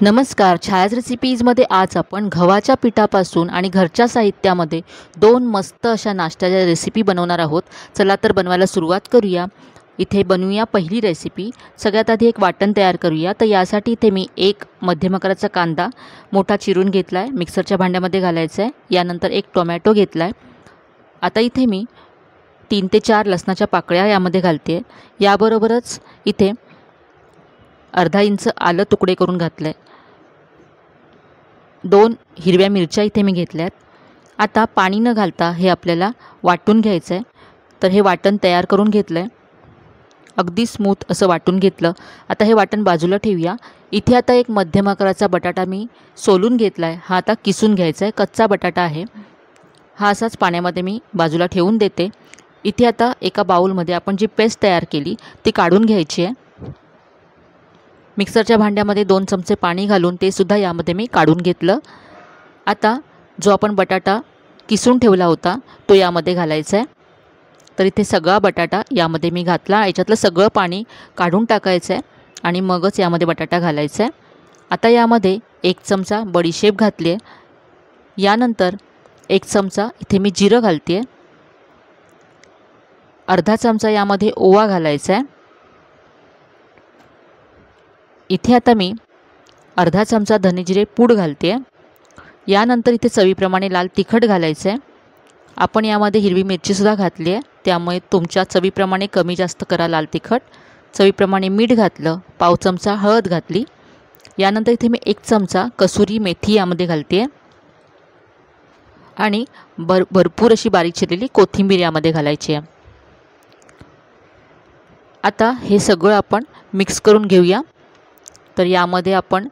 नमस्कार. छायाज रेसिपीजमध्ये आज आपण गव्हाच्या पिठापासून आणि घरच्या साहित्यामध्ये दोन मस्त अशा नाश्त्याच्या रेसिपी बनवणार आहोत. चला तर बनवायला सुरुवात करूया. इथे बनवूया पहिली रेसिपी. सगळ्यात आधी एक वाटण तयार करूया. तर यासाठी इथे मी एक मध्यम आकाराचा कांदा मोठा चिरून घेतला आहे, मिक्सरच्या भांड्यामध्ये घालायचा आहे. यानंतर एक टोमॅटो घेतला आहे. आता इथे मी 3 ते 4 लसणाच्या पाकळ्या यामध्ये घालते. याबरोबरच इथे अर्धा इंच आलं तुकडे करून घातलं आहे. 2 हिरव्या मिरच्या इथे मी घेतल्यात. आता पाणी न घालता हे आपल्याला वाटून घ्यायचं आहे. तर हे वाटण तयार करून घेतलं आहे. अगदी स्मूथ असं वाटून घेतलं. आता हे वाटण बाजूला ठेवूया. इथे आता एक मध्यम आकाराचा बटाटा मी सोलून घेतला आहे. हा आता किसून घ्यायचा आहे. कच्चा बटाटा आहे. हा असाच पाण्यामध्ये मी बाजूला ठेवून देते. इथे आता एका बाउलमध्ये आपण जी पेस्ट तयार केली ती काढून घ्यायची आहे. मिक्सरच्या भांड्यामध्ये 2 चमचे पाणी घालून ते सुद्धा यामध्ये मी काढून घेतलं. आता जो आपण बटाटा किसून ठेवला होता तो यामध्ये घालायचा आहे. तर इथे सगळा बटाटा यामध्ये मी घातला. याच्यातलं सगळं पाणी काढून टाकायचं आहे आणि मगच यामध्ये बटाटा घालायचा आहे. आता यामध्ये 1 चमचा बडीशेप घातली आहे. यानंतर 1 चमचा इथे मी जिरं घालते आहे. अर्धा चमचा यामध्ये ओवा घालायचा आहे. इथे आता मी अर्धा चमचा धनेजिरे पूड घालते आहे. यानंतर इथे चवीप्रमाणे लाल तिखट घालायचं आहे. आपण यामध्ये हिरवी मिरचीसुद्धा घातली आहे, त्यामुळे तुमच्या चवीप्रमाणे कमी जास्त करा लाल तिखट. चवीप्रमाणे मीठ घातलं. पाव चमचा हळद घातली. यानंतर इथे मी 1 चमचा कसुरी मेथी यामध्ये घालते आहे आणि भरपूर अशी बारीक चिरलेली कोथिंबीर यामध्ये घालायची आहे. आता हे सगळं आपण मिक्स करून घेऊया. तर यामध्ये आपण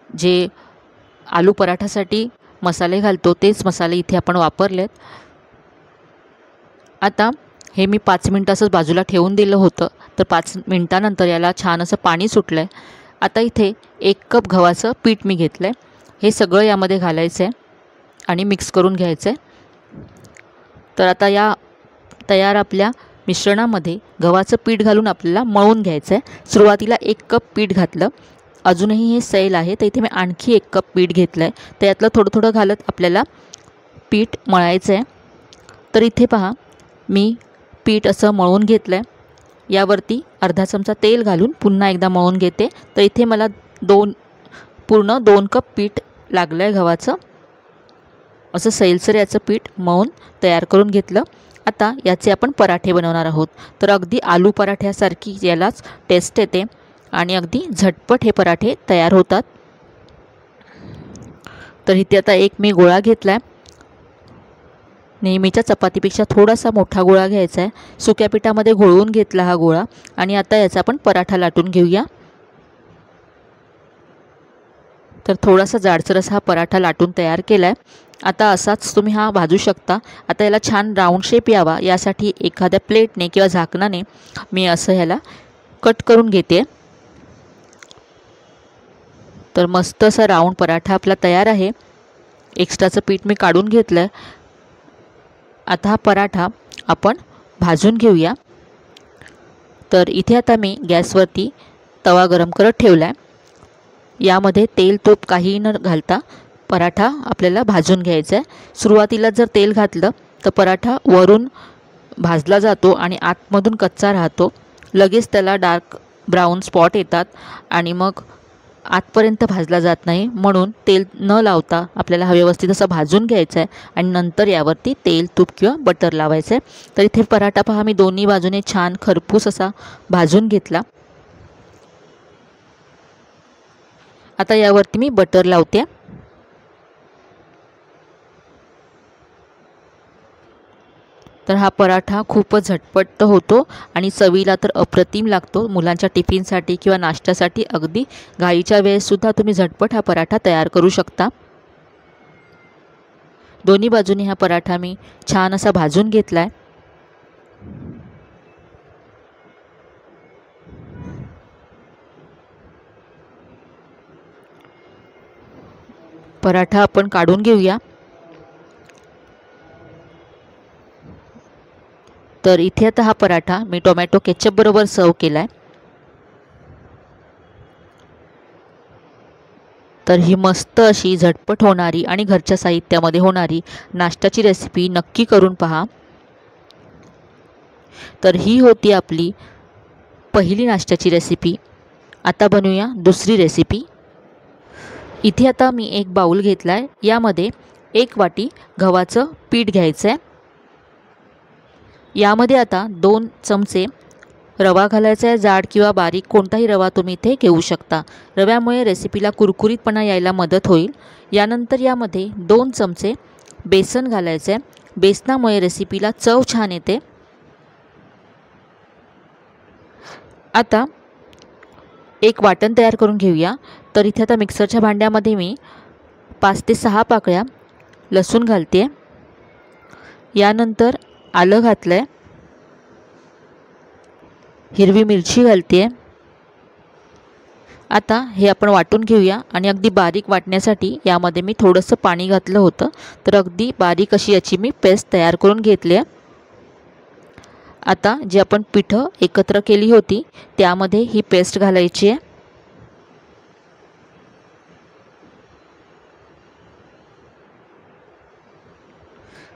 जे आलू पराठासाठी मसाले घालतो तेच मसाले इथे आपण वापरलेत. आता हे मी 5 मिनटं असंच बाजूला ठेवून दिलं होतं. तर 5 मिनटानंतर याला छान असं पाणी सुटलं आहे. आता इथे 1 कप गव्हाचं पीठ मी घेतलं आहे. हे सगळं यामध्ये घालायचं आहे आणि मिक्स करून घ्यायचं आहे. तर आता या तयार आपल्या मिश्रणामध्ये गव्हाचं पीठ घालून आपल्याला मळून घ्यायचं आहे. सुरुवातीला 1 कप पीठ घातलं. अजूनही हे सैल आहे तर इथे मी आणखी 1 कप पीठ घेतलं आहे. त्यातलं थोडं थोडं घालत आपल्याला पीठ मळायचं आहे. तर इथे पहा मी पीठ असं मळून घेतलं आहे. यावरती अर्धा चमचा तेल घालून पुन्हा एकदा मळून घेते. तर इथे मला पूर्ण 2 कप पीठ लागलं आहे गव्हाचं. असं सैलसर याचं पीठ मळून तयार करून घेतलं. आता याचे आपण पराठे बनवणार आहोत. तर अगदी आलू पराठ्यासारखी यालाच टेस्ट येते आणि अगदी झटपट हे पराठे तयार होतात. तर इथे आता एक मी गोळा घेतला आहे. नेहमीच्या चपातीपेक्षा थोडासा मोठा गोळा घ्यायचा आहे. सुक्या पिठामध्ये घोळवून घेतला हा गोळा आणि आता याचा आपण पराठा लाटून घेऊया. तर थोडासा जाडसर असा हा पराठा लाटून तयार केला आहे. आता असाच तुम्ही हा भाजू शकता. आता याला छान राऊंड शेप यावा यासाठी एखाद्या प्लेटने किंवा झाकणाने मी असं ह्याला कट करून घेते. तर मस्त असा राऊंड पराठा आपला तयार आहे. एक्स्ट्राचं पीठ मी काढून घेतलं आहे. आता हा पराठा आपण भाजून घेऊया. तर इथे आता मी गॅसवरती तवा गरम करत ठेवला आहे. यामध्ये तेल तूप काही न घालता पराठा आपल्याला भाजून घ्यायचा आहे. सुरुवातीला जर तेल घातलं तर पराठा वरून भाजला जातो आणि आतमधून कच्चा राहतो. लगेच त्याला डार्क ब्राऊन स्पॉट येतात आणि मग आतपर्यंत भाजला जात नाही. म्हणून तेल न लावता आपल्याला हा व्यवस्थित असा भाजून घ्यायचा आहे आणि नंतर यावरती तेल तूप किंवा बटर लावायचं आहे. तर इथे पराठा पहा मी दोन्ही बाजूने छान खरपूस असा भाजून घेतला. आता यावरती मी बटर लावते. तर हा पराठा खूपच झटपट होतो आणि चवीला तर अप्रतिम लागतो. मुलांच्या टिफिनसाठी किंवा नाश्त्यासाठी अगदी घाईच्या वेळेससुद्धा तुम्ही झटपट हा पराठा तयार करू शकता. दोन्ही बाजूनी हा पराठा मी छान असा भाजून घेतला आहे. पराठा आपण काढून घेऊया. तर इथे आता हा पराठा मी टोमॅटो केचप बरोबर सर्व केला आहे. तर ही मस्त अशी झटपट होणारी आणि घरच्या साहित्यामध्ये होणारी नाश्त्याची रेसिपी नक्की करून पहा। तर ही होती आपली पहिली नाश्त्याची रेसिपी। आता बनवूया दुसरी रेसिपी। इथे आता मी एक बाउल घेतला आहे, यामध्ये 1 वाटी गव्हाचं पीठ घ्यायचं आहे। यामध्ये आता 2 चमचे रवा घालायचा आहे, जाड किंवा बारीक कोणताही रवा तुम्ही इथे घेऊ शकता। रव्यामुळे रेसिपीला कुरकुरीतपणा यायला मदत होईल। यानंतर यामध्ये 2 चमचे बेसन घालायचे आहे, बेसनामुळे रेसिपीला चव छान येते। आता एक वाटण तयार करून घेऊया। तर इथे आता मिक्सरच्या भांड्यामध्ये मी 5 ते 6 पाकळ्या लसूण घालते। यानंतर आलं घातलंय, हिरवी मिरची घालते। आता हे आपण वाटून घेऊया आणि अगदी बारीक वाटण्यासाठी यामध्ये मी थोडंसं पाणी घातलं होतं, तर अगदी बारीक अशी याची मी पेस्ट तयार करून घेतली आहे। आता जी आपण पिठं एकत्र केली होती त्यामध्ये ही पेस्ट घालायची आहे।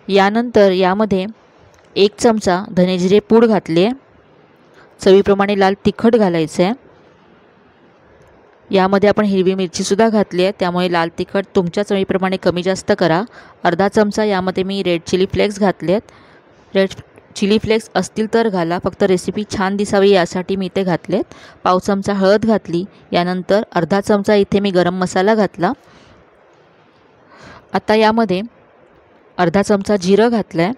यानंतर यामध्ये 1 चमचा धनेजिरे पूड घातली आहे। चवीप्रमाणे लाल तिखट घालायचं आहे। यामध्ये आपण हिरवी मिरची सुद्धा घातली आहे, त्यामुळे लाल तिखट तुमच्या चवीप्रमाणे कमी जास्त करा। अर्धा चमचा यामध्ये मी रेड चिली फ्लेक्स घातले आहेत। रेड चिली फ्लेक्स असतील तर घाला, फक्त रेसिपी छान दिसावी यासाठी मी इथे घातलेत। पाव चमचा हळद घातली। यानंतर अर्धा चमचा इथे मी गरम मसाला घातला। आता यामध्ये अर्धा चमचा जिरं घातलं आहे।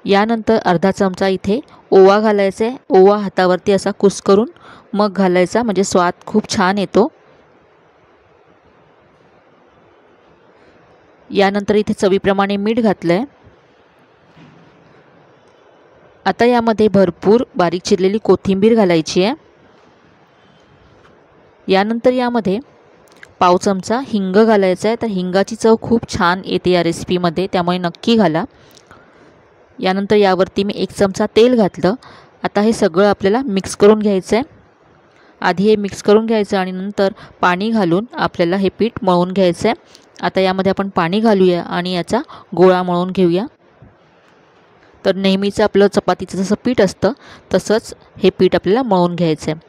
यानंतर अर्धा चमचा इथे ओवा घालायचा आहे। ओवा हातावरती असा कुस्करून मग घालायचा, म्हणजे स्वाद खूप छान येतो। यानंतर इथे चवीप्रमाणे मीठ घातलं आहे। आता यामध्ये भरपूर बारीक चिरलेली कोथिंबीर घालायची आहे। यानंतर यामध्ये पाव चमचा हिंग घालायचा आहे। तर हिंगाची चव खूप छान येते या रेसिपीमध्ये, त्यामुळे नक्की घाला। यानंतर यावरती मी 1 चमचा तेल घातलं। आता हे सगळं आपल्याला मिक्स करून घ्यायचं आहे। आधी हे मिक्स करून घ्यायचं आणि नंतर पाणी घालून आपल्याला हे पीठ मळून घ्यायचं आहे। आता यामध्ये आपण पाणी घालूया आणि याचा गोळा मळून घेऊया। तर नेहमीचं आपलं चपातीचं जसं पीठ असतं तसंच हे पीठ आपल्याला मळून घ्यायचं आहे।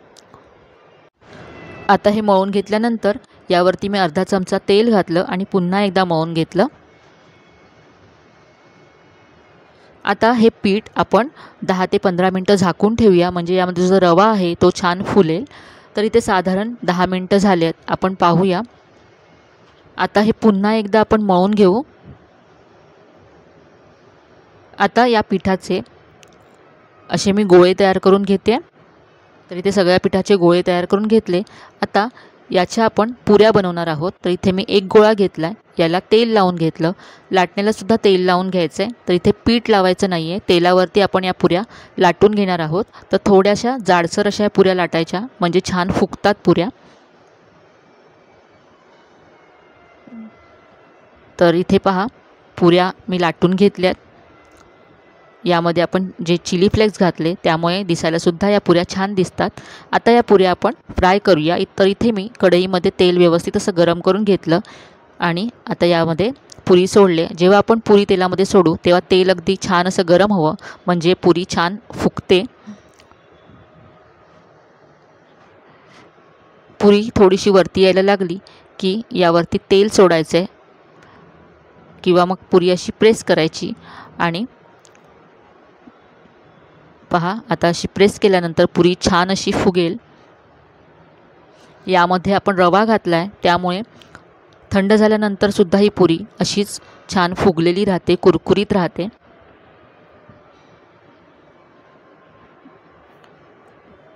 आता हे मळून घेतल्यानंतर यावरती मी अर्धा चमचा तेल घातलं आणि पुन्हा एकदा मळून घेतलं। आता हे पीठ आपण 10 ते 15 मिनटं झाकून ठेवूया, म्हणजे यामध्ये जो रवा आहे तो छान फुलेल। तर इथे साधारण 10 मिनटं झालेत, आपण पाहूया। आता हे पुन्हा एकदा आपण मळून घेऊ। आता या पिठाचे असे मी गोळे तयार करून घेते। तर इथे सगळ्या पिठाचे गोळे तयार करून घेतले। आता याच्या आपण पुऱ्या बनवणार आहोत। तर इथे मी 1 गोळा घेतला, याला तेल लावून घेतलं। लाटण्याला सुद्धा तेल लावून घ्यायचं आहे। तर इथे पीठ लावायचं नाही आहे, तेलावरती आपण या पुऱ्या लाटून घेणार आहोत। तर थोड्याशा जाडसर अशा पुऱ्या लाटायच्या, म्हणजे छान फुगतात पुऱ्या। तर इथे पहा, पुऱ्या मी लाटून घेतल्यात। यामध्ये आपण जे चिली फ्लेक्स घातले त्यामुळे दिसायला सुद्धा या पुऱ्या छान दिसतात। आता या पुऱ्या आपण फ्राय करूया। तर इथे मी कढईमध्ये तेल व्यवस्थित असं गरम करून घेतलं आणि आता यामध्ये पुरी सोडले। जेव्हा आपण पुरी तेलामध्ये सोडू तेव्हा तेल अगदी छान असं गरम हवं, म्हणजे पुरी छान फुगते। पुरी थोडीशी वरती यायला लागली की यावरती तेल सोडायचं आहे किंवा मग पुरी अशी प्रेस करायची आणि पहा, आता अशी प्रेस केल्यानंतर पुरी छान अशी फुगेल। यामध्ये आपण रवा घातला आहे, त्यामुळे थंड झाल्यानंतर सुद्धा ही पुरी अशीच छान फुगलेली राहते, कुरकुरीत राहते।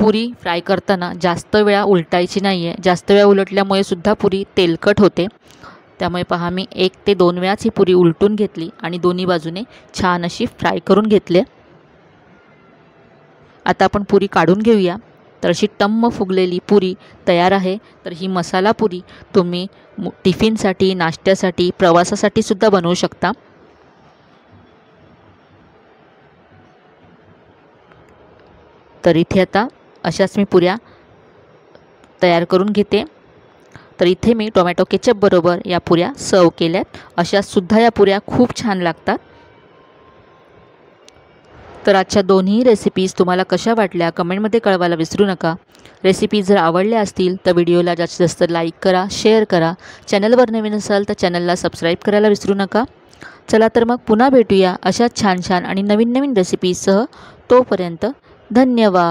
पुरी फ्राय करताना जास्त वेळा उलटायची नाही आहे, जास्त वेळा उलटल्यामुळे सुद्धा पुरी तेलकट होते। त्यामुळे पहा, मी 1 ते 2 वेळाच ही पुरी उलटून घेतली आणि दोन्ही बाजूने छान अशी फ्राय करून घेतली। आता आपण पुरी काढून घेऊया। तर अशी टम्म फुगलेली पुरी तयार आहे। तर ही मसाला पुरी तुम्ही टिफिनसाठी, नाश्त्यासाठी, प्रवासासाठी सुद्धा बनवू शकता। तर इथे आता अशाच मी पुऱ्या तयार करून घेते। तर इथे मी टोमॅटो केचप बरोबर या पुऱ्या सर्व केल्यात। अशा सुद्धा या पुऱ्या खूप छान लागतात। तर आजच्या दोन्ही रेसिपीज तुम्हाला कशा वाटल्या कमेंटमध्ये कळवायला विसरू नका। रेसिपी जर आवडल्या असतील तर व्हिडिओला जास्तीत जास्त लाईक करा, शेअर करा। चॅनलवर नवीन असाल तर चॅनलला सबस्क्राईब करायला विसरू नका। चला तर मग पुन्हा भेटूया अशा छान छान आणि नवीन नवीन रेसिपीजसह। तोपर्यंत धन्यवाद।